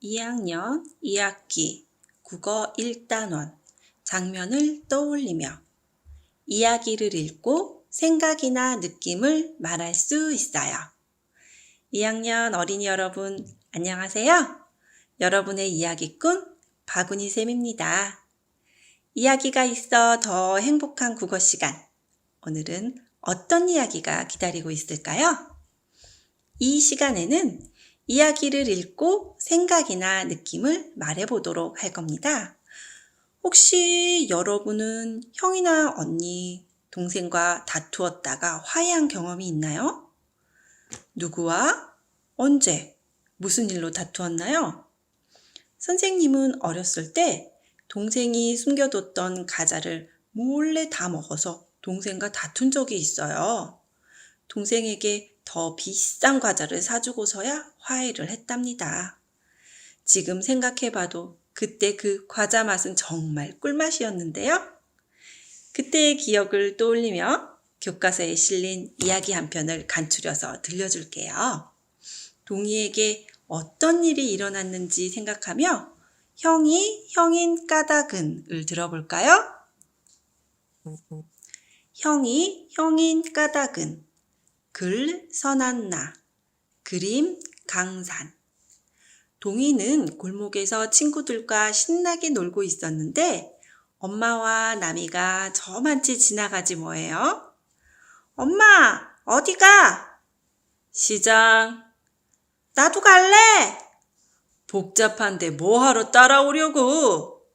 2학년 2학기 국어 1단원 장면을 떠올리며 이야기를 읽고 생각이나 느낌을 말할 수 있어요. 2학년 어린이 여러분, 안녕하세요. 여러분의 이야기꾼 바구니 쌤입니다. 이야기가 있어 더 행복한 국어 시간. 오늘은 어떤 이야기가 기다리고 있을까요? 이 시간에는 이야기를 읽고 생각이나 느낌을 말해보도록 할 겁니다. 혹시 여러분은 형이나 언니, 동생과 다투었다가 화해한 경험이 있나요? 누구와? 언제? 무슨 일로 다투었나요? 선생님은 어렸을 때 동생이 숨겨뒀던 과자를 몰래 다 먹어서 동생과 다툰 적이 있어요. 동생에게 더 비싼 과자를 사주고서야 화해를 했답니다. 지금 생각해봐도 그때 그 과자 맛은 정말 꿀맛이었는데요. 그때의 기억을 떠올리며 교과서에 실린 이야기 한 편을 간추려서 들려줄게요. 동이에게 어떤 일이 일어났는지 생각하며 형이 형인 까닭은을 들어볼까요? 형이 형인 까닭은 글 선한나, 그림 강산. 동이는 골목에서 친구들과 신나게 놀고 있었는데 엄마와 남이가 저만치 지나가지 뭐예요? 엄마, 어디가? 시장. 나도 갈래. 복잡한데 뭐하러 따라오려고?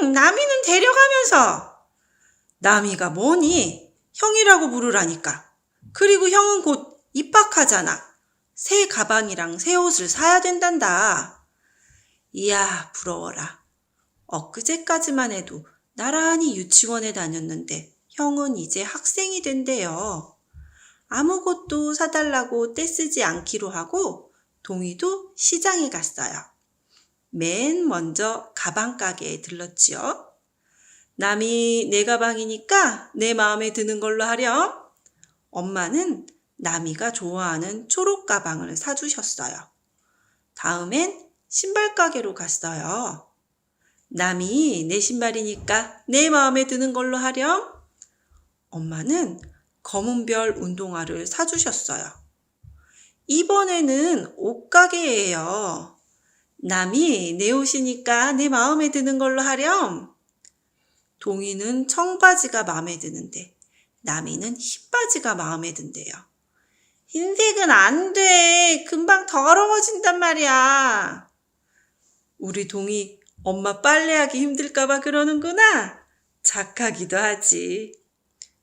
남이는 데려가면서. 남이가 뭐니? 형이라고 부르라니까. 그리고 형은 곧 입학하잖아. 새 가방이랑 새 옷을 사야 된단다. 이야, 부러워라. 엊그제까지만 해도 나란히 유치원에 다녔는데 형은 이제 학생이 된대요. 아무것도 사달라고 떼쓰지 않기로 하고 동이도 시장에 갔어요. 맨 먼저 가방 가게에 들렀지요. 남이 내 가방이니까 내 마음에 드는 걸로 하렴. 엄마는 남이가 좋아하는 초록 가방을 사주셨어요. 다음엔 신발 가게로 갔어요. 남이 내 신발이니까 내 마음에 드는 걸로 하렴. 엄마는 검은 별 운동화를 사주셨어요. 이번에는 옷가게예요. 남이 내 옷이니까 내 마음에 드는 걸로 하렴. 동이는 청바지가 마음에 드는데 남이는 흰바지가 마음에 든대요. 흰색은 안 돼. 금방 더러워진단 말이야. 우리 동이 엄마 빨래하기 힘들까봐 그러는구나. 착하기도 하지.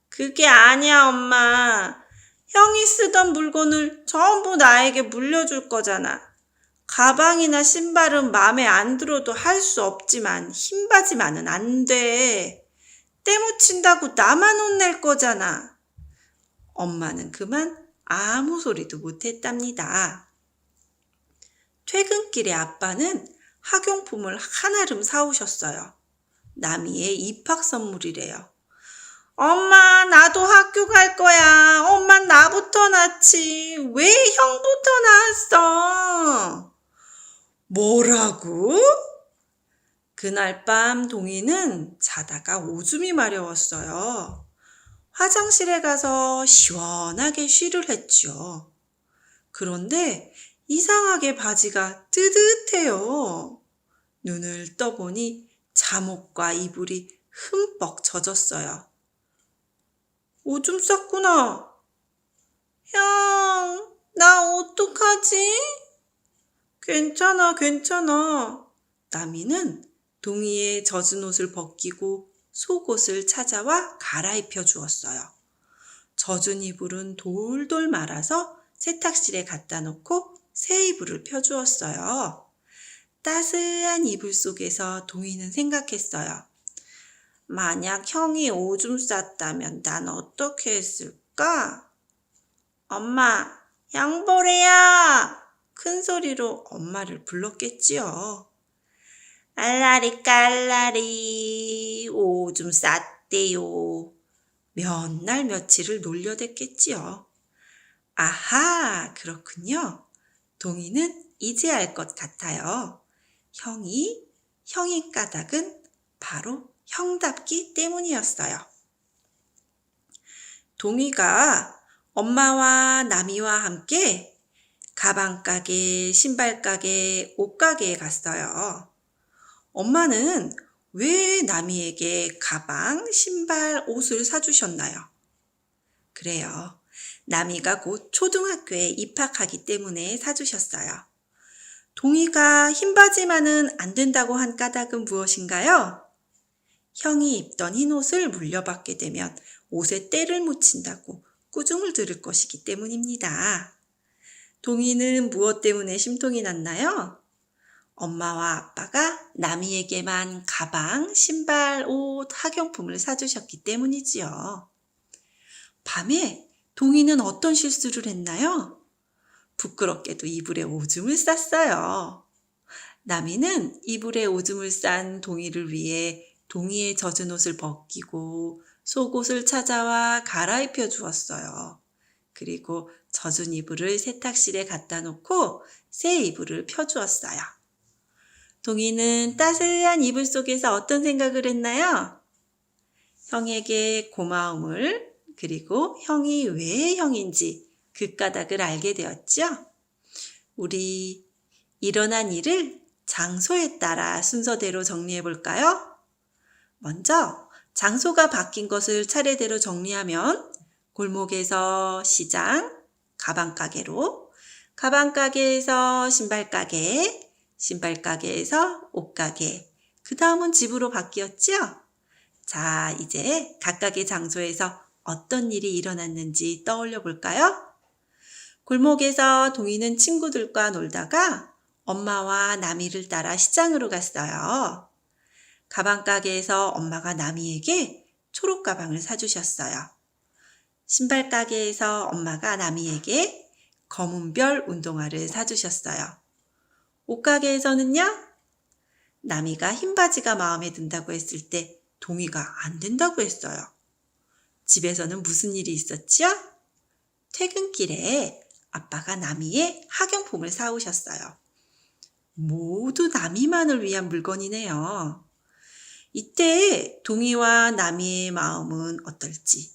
그게 아니야, 엄마. 형이 쓰던 물건을 전부 나에게 물려줄 거잖아. 가방이나 신발은 마음에 안 들어도 할 수 없지만 흰바지만은 안 돼. 때묻힌다고 나만 혼낼 거잖아. 엄마는 그만 아무 소리도 못했답니다. 퇴근길에 아빠는 학용품을 한아름 사오셨어요. 남이의 입학 선물이래요. 엄마, 나도 학교 갈 거야. 엄마 나부터 낳지. 왜 형부터 낳았어? 뭐라고? 그날 밤 동이는 자다가 오줌이 마려웠어요. 화장실에 가서 시원하게 쉬를 했죠. 그런데 이상하게 바지가 뜨뜻해요. 눈을 떠보니 잠옷과 이불이 흠뻑 젖었어요. 오줌 쌌구나. 형, 나 어떡하지? 괜찮아. 남이는 동이의 젖은 옷을 벗기고 속옷을 찾아와 갈아입혀 주었어요. 젖은 이불은 돌돌 말아서 세탁실에 갖다 놓고 새 이불을 펴주었어요. 따스한 이불 속에서 동이는 생각했어요. 만약 형이 오줌 쌌다면 난 어떻게 했을까? 엄마, 양보래야! 큰 소리로 엄마를 불렀겠지요. 알라리 깔라리 오줌 쌌대요. 몇 날 며칠을 놀려댔겠지요. 아하, 그렇군요. 동이는 이제 알 것 같아요. 형인 까닭은 바로 형답기 때문이었어요. 동이가 엄마와 나미와 함께 가방 가게, 신발 가게, 옷 가게에 갔어요. 엄마는 왜 나미에게 가방, 신발, 옷을 사주셨나요? 그래요. 나미가 곧 초등학교에 입학하기 때문에 사주셨어요. 동이가 흰 바지만은 안 된다고 한 까닭은 무엇인가요? 형이 입던 흰 옷을 물려받게 되면 옷에 때를 묻힌다고 꾸중을 들을 것이기 때문입니다. 동이는 무엇 때문에 심통이 났나요? 엄마와 아빠가 나미에게만 가방, 신발, 옷, 학용품을 사주셨기 때문이지요. 밤에 동이는 어떤 실수를 했나요? 부끄럽게도 이불에 오줌을 쌌어요. 나미는 이불에 오줌을 싼 동이를 위해 동이의 젖은 옷을 벗기고 속옷을 찾아와 갈아입혀 주었어요. 그리고 젖은 이불을 세탁실에 갖다 놓고 새 이불을 펴주었어요. 동이는 따스한 이불 속에서 어떤 생각을 했나요? 형에게 고마움을, 그리고 형이 왜 형인지 그 까닭을 알게 되었죠. 우리 일어난 일을 장소에 따라 순서대로 정리해 볼까요? 먼저 장소가 바뀐 것을 차례대로 정리하면 골목에서 시장, 가방가게로, 가방가게에서 신발가게, 신발가게에서 옷가게, 그 다음은 집으로 바뀌었죠? 자, 이제 각각의 장소에서 어떤 일이 일어났는지 떠올려 볼까요? 골목에서 동이는 친구들과 놀다가 엄마와 나미를 따라 시장으로 갔어요. 가방가게에서 엄마가 나미에게 초록 가방을 사주셨어요. 신발가게에서 엄마가 나미에게 검은 별 운동화를 사주셨어요. 옷가게에서는요? 나미가 흰 바지가 마음에 든다고 했을 때 동이가 안 된다고 했어요. 집에서는 무슨 일이 있었죠? 퇴근길에 아빠가 나미의 학용품을 사오셨어요. 모두 나미만을 위한 물건이네요. 이때 동이와 나미의 마음은 어떨지,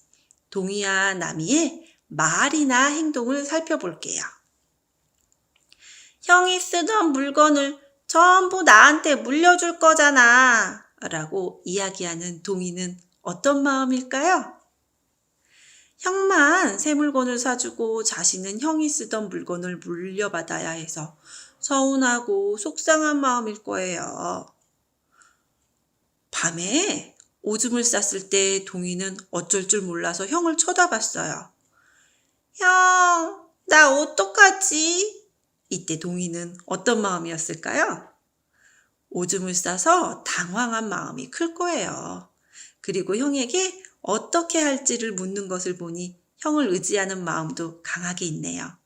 동이와 나미의 말이나 행동을 살펴볼게요. 형이 쓰던 물건을 전부 나한테 물려줄 거잖아 라고 이야기하는 동이는 어떤 마음일까요? 형만 새 물건을 사주고 자신은 형이 쓰던 물건을 물려받아야 해서 서운하고 속상한 마음일 거예요. 밤에 오줌을 쌌을 때 동이는 어쩔 줄 몰라서 형을 쳐다봤어요. 형, 나 어떡하지? 이때 동이는 어떤 마음이었을까요? 오줌을 싸서 당황한 마음이 클 거예요. 그리고 형에게 어떻게 할지를 묻는 것을 보니 형을 의지하는 마음도 강하게 있네요.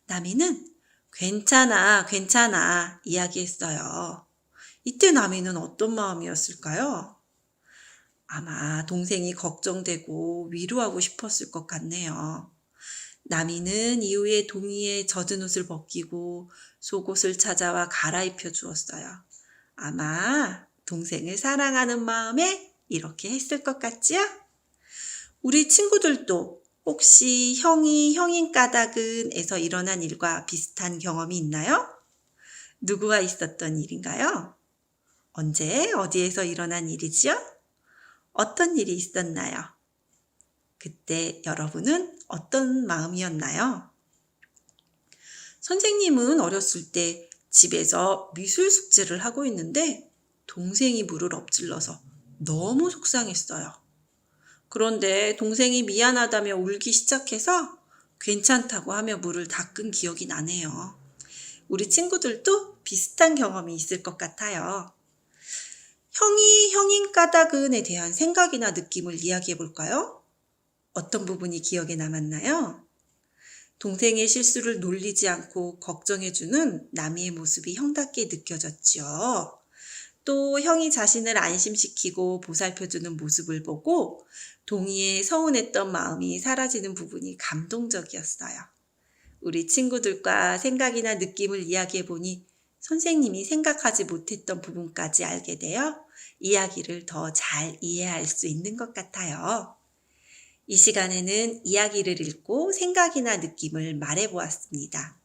나미는 괜찮아, 괜찮아 이야기했어요. 이때 나미는 어떤 마음이었을까요? 아마 동생이 걱정되고 위로하고 싶었을 것 같네요. 나미는 이후에 동이의 젖은 옷을 벗기고 속옷을 찾아와 갈아입혀 주었어요. 아마 동생을 사랑하는 마음에 이렇게 했을 것 같지요? 우리 친구들도 혹시 형이 형인 까닭은에서 일어난 일과 비슷한 경험이 있나요? 누구와 있었던 일인가요? 언제, 어디에서 일어난 일이지요? 어떤 일이 있었나요? 그때 여러분은 어떤 마음이었나요? 선생님은 어렸을 때 집에서 미술 숙제를 하고 있는데 동생이 물을 엎질러서 너무 속상했어요. 그런데 동생이 미안하다며 울기 시작해서 괜찮다고 하며 물을 닦은 기억이 나네요. 우리 친구들도 비슷한 경험이 있을 것 같아요. 형이 형인 까닭은에 대한 생각이나 느낌을 이야기해 볼까요? 어떤 부분이 기억에 남았나요? 동생의 실수를 놀리지 않고 걱정해주는 나미의 모습이 형답게 느껴졌죠. 또 형이 자신을 안심시키고 보살펴주는 모습을 보고 동이의 서운했던 마음이 사라지는 부분이 감동적이었어요. 우리 친구들과 생각이나 느낌을 이야기해 보니 선생님이 생각하지 못했던 부분까지 알게 되어 이야기를 더 잘 이해할 수 있는 것 같아요. 이 시간에는 이야기를 읽고 생각이나 느낌을 말해 보았습니다.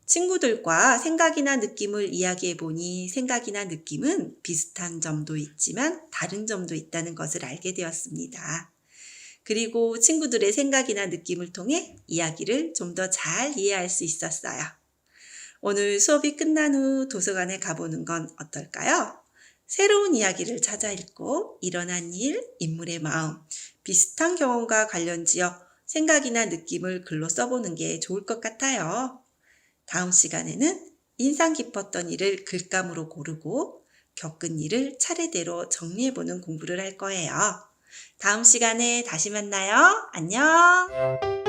친구들과 생각이나 느낌을 이야기해 보니 생각이나 느낌은 비슷한 점도 있지만 다른 점도 있다는 것을 알게 되었습니다. 그리고 친구들의 생각이나 느낌을 통해 이야기를 좀 더 잘 이해할 수 있었어요. 오늘 수업이 끝난 후 도서관에 가보는 건 어떨까요? 새로운 이야기를 찾아 읽고 일어난 일, 인물의 마음, 비슷한 경험과 관련지어 생각이나 느낌을 글로 써보는 게 좋을 것 같아요. 다음 시간에는 인상 깊었던 일을 글감으로 고르고 겪은 일을 차례대로 정리해보는 공부를 할 거예요. 다음 시간에 다시 만나요. 안녕!